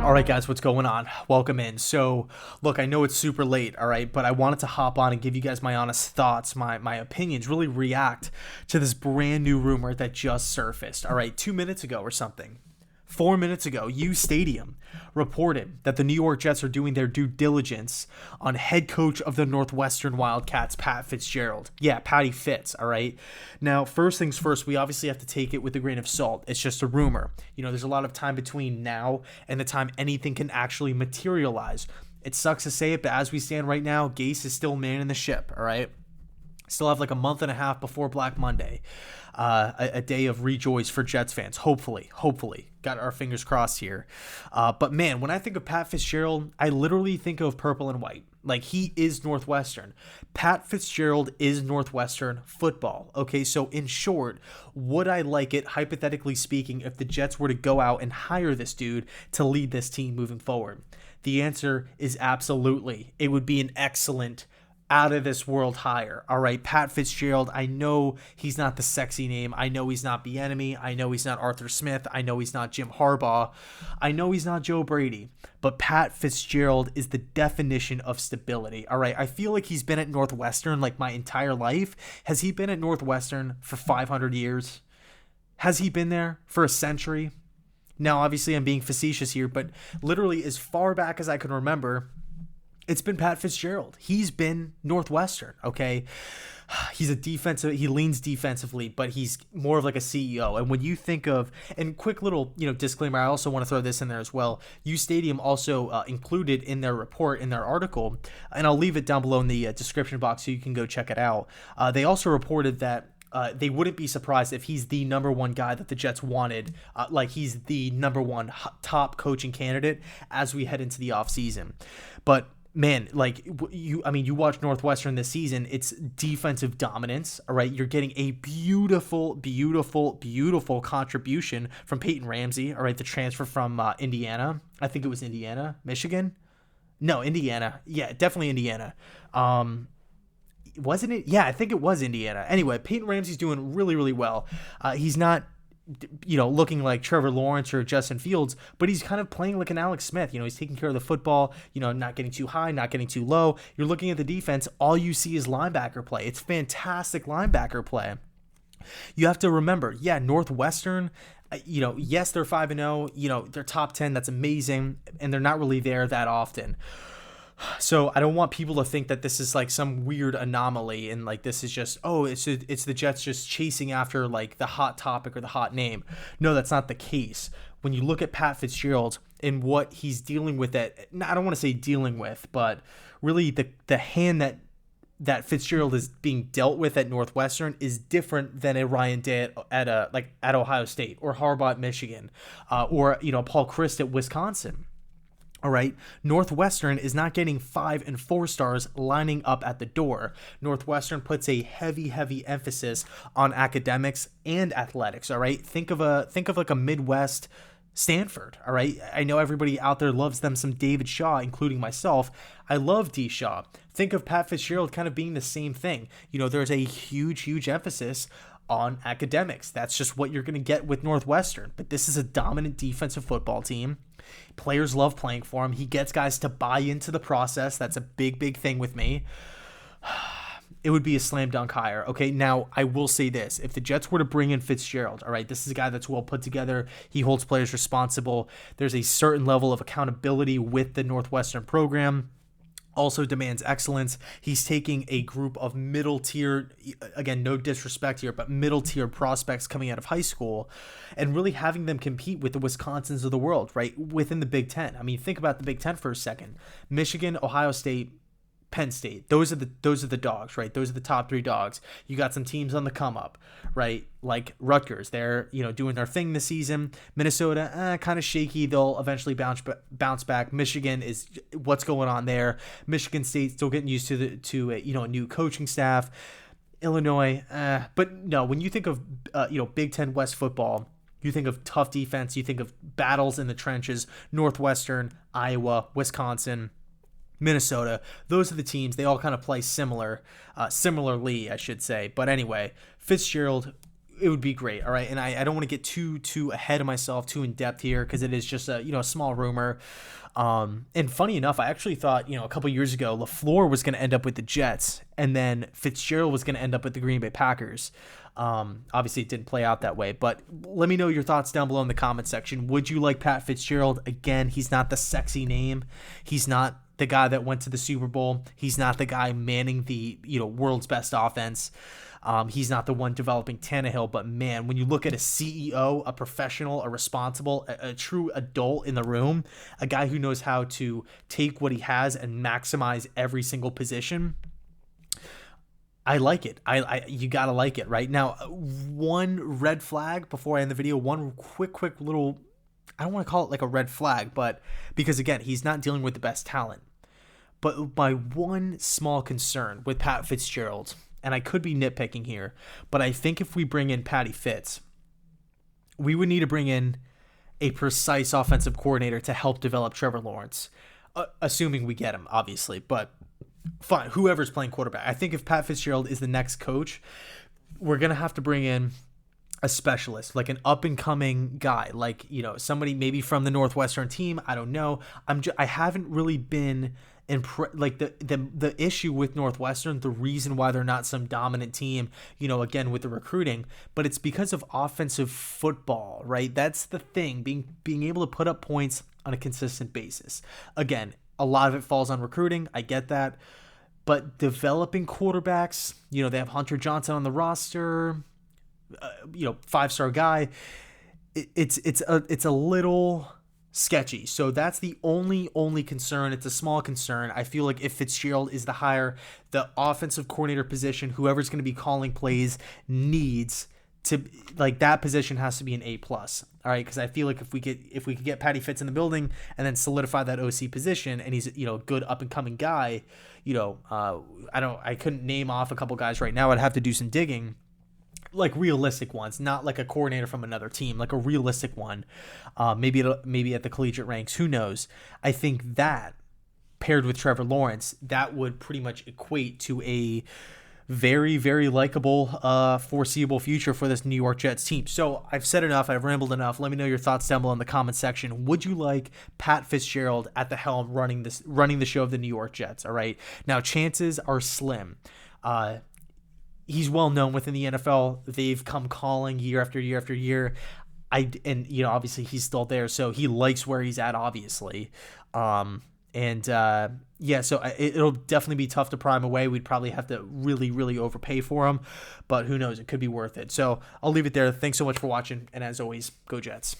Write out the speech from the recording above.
All right, guys, what's going on? Welcome in. So, look, I know it's super late, all right, but I wanted to hop on and give you guys my honest thoughts, my opinions, really react to this brand new rumor that just surfaced, all right, 2 minutes ago or something. 4 minutes ago, U Stadium reported that the New York Jets are doing their due diligence on head coach of the Northwestern Wildcats, Pat Fitzgerald. Yeah, Patty Fitz, all right? Now, first things first, we obviously have to take it with a grain of salt. It's just a rumor. You know, there's a lot of time between now and the time anything can actually materialize. It sucks to say it, but as we stand right now, Gase is still manning the ship, all right? Still have like a month and a half before Black Monday. A day of rejoice for Jets fans. Hopefully. Got our fingers crossed here. But man, when I think of Pat Fitzgerald, I literally think of purple and white. Like, he is Northwestern. Pat Fitzgerald is Northwestern football. Okay, so in short, would I like it, hypothetically speaking, if the Jets were to go out and hire this dude to lead this team moving forward? The answer is absolutely. It would be an excellent, out of this world hire. All right, Pat Fitzgerald, I know he's not the sexy name. I know he's not Bieniemy. I know he's not Arthur Smith. I know he's not Jim Harbaugh. I know he's not Joe Brady. But Pat Fitzgerald is the definition of stability. All right, I feel like he's been at Northwestern like my entire life. Has he been at Northwestern for 500 years? Has he been there for a century? Now, obviously, I'm being facetious here, but literally as far back as I can remember, it's been Pat Fitzgerald. He's been Northwestern, okay? He leans defensively, but he's more of like a CEO. And when you think of, and quick little, disclaimer, I also want to throw this in there as well. U Stadium also included in their report, in their article, and I'll leave it down below in the description box so you can go check it out. They also reported that they wouldn't be surprised if he's the number one guy that the Jets wanted, like he's the number one top coaching candidate as we head into the offseason. But man, like you watch Northwestern this season, it's defensive dominance, all right? You're getting a beautiful contribution from Peyton Ramsey, all right? The transfer from Indiana. I think it was Michigan? No, Indiana. Yeah, definitely Indiana. Wasn't it? Yeah, I think it was Indiana. Anyway, Peyton Ramsey's doing really, really well. He's not looking like Trevor Lawrence or Justin Fields, but he's kind of playing like an Alex Smith. He's taking care of the football, not getting too high, not getting too low. You're looking at the defense, all you see is linebacker play. It's fantastic linebacker play. You have to remember, Northwestern, yes, they're 5-0, they're top 10, that's amazing, and they're not really there that often. So I don't want people to think that this is like some weird anomaly and like this is just, it's the Jets just chasing after like the hot topic or the hot name. No, that's not the case. When you look at Pat Fitzgerald and what he's dealing with, I don't want to say dealing with, but really the hand that Fitzgerald is being dealt with at Northwestern is different than a Ryan Day at Ohio State or Harbaugh at Michigan, or Paul Chryst at Wisconsin. All right, Northwestern is not getting 5 and 4 stars lining up at the door. Northwestern puts a heavy emphasis on academics and athletics. All right, think of like a Midwest Stanford. All right, I know everybody out there loves them some David Shaw, including myself. I love D. Shaw. Think of Pat Fitzgerald kind of being the same thing. There's a huge emphasis on academics. That's just what you're going to get with Northwestern. But this is a dominant defensive football team. Players love playing for him. He gets guys to buy into the process. That's a big thing with me. It would be a slam dunk hire. Okay, now I will say this. If the Jets were to bring in Fitzgerald, all right, this is a guy that's well put together. He holds players responsible. There's a certain level of accountability with the Northwestern program. Also demands excellence. He's taking a group of middle tier, again, no disrespect here, but middle tier prospects coming out of high school and really having them compete with the Wisconsins of the world, right? Within the Big Ten. I mean, think about the Big Ten for a second. Michigan, Ohio State, Penn State. Those are the dogs, right? Those are the top 3 dogs. You got some teams on the come up, right? Like Rutgers, they're doing their thing this season. Minnesota, kind of shaky. They'll eventually bounce back. Michigan is what's going on there. Michigan State still getting used to a new coaching staff. Illinois, but no. When you think of Big Ten West football, you think of tough defense. You think of battles in the trenches. Northwestern, Iowa, Wisconsin, Minnesota, those are the teams. They all kind of play similarly, I should say. But anyway, Fitzgerald, it would be great. All right. And I don't want to get too ahead of myself, too in depth here, because it is just a small rumor. And funny enough, I actually thought, a couple years ago, LaFleur was going to end up with the Jets, and then Fitzgerald was going to end up with the Green Bay Packers. Obviously it didn't play out that way, but let me know your thoughts down below in the comment section. Would you like Pat Fitzgerald? Again, he's not the sexy name. He's not the guy that went to the Super Bowl. He's not the guy manning the, world's best offense. He's not the one developing Tannehill, but man, when you look at a CEO, a professional, a responsible, a true adult in the room, a guy who knows how to take what he has and maximize every single position, I like it. You gotta like it, right? Now, one red flag before I end the video, one quick little, I don't want to call it like a red flag, but because again, he's not dealing with the best talent. But my one small concern with Pat Fitzgerald, and I could be nitpicking here, but I think if we bring in Patty Fitz, we would need to bring in a precise offensive coordinator to help develop Trevor Lawrence, assuming we get him, obviously. But fine, whoever's playing quarterback. I think if Pat Fitzgerald is the next coach, we're going to have to bring in a specialist, like an up-and-coming guy, like, somebody maybe from the Northwestern team. I don't know. I haven't really been like the issue with Northwestern, the reason why they're not some dominant team, again with the recruiting, but it's because of offensive football, right? That's the thing, being able to put up points on a consistent basis. Again, a lot of it falls on recruiting. I get that, but developing quarterbacks, they have Hunter Johnson on the roster, 5-star guy. It's a little sketchy. So that's the only concern. It's a small concern. I feel like if Fitzgerald is the hire, the offensive coordinator position, whoever's going to be calling plays needs to, like, that position has to be an A+. All right, because I feel like if we could get Patty Fitz in the building and then solidify that OC position, and he's a good up and coming guy, I couldn't name off a couple guys right now. I'd have to do some digging. Like realistic ones, not like a coordinator from another team, like a realistic one, maybe at the collegiate ranks, who knows. I think that paired with Trevor Lawrence, that would pretty much equate to a very, very likable foreseeable future for this New York Jets team. So I've said enough, I've rambled enough. Let me know your thoughts down below in the comment section. Would you like Pat Fitzgerald at the helm running the show of the New York Jets? All right, now chances are slim. He's well known within the NFL. They've come calling year after year after year. Obviously he's still there, so he likes where he's at, obviously. So it'll definitely be tough to pry him away. We'd probably have to really, really overpay for him, but who knows? It could be worth it. So I'll leave it there. Thanks so much for watching, and as always, go Jets.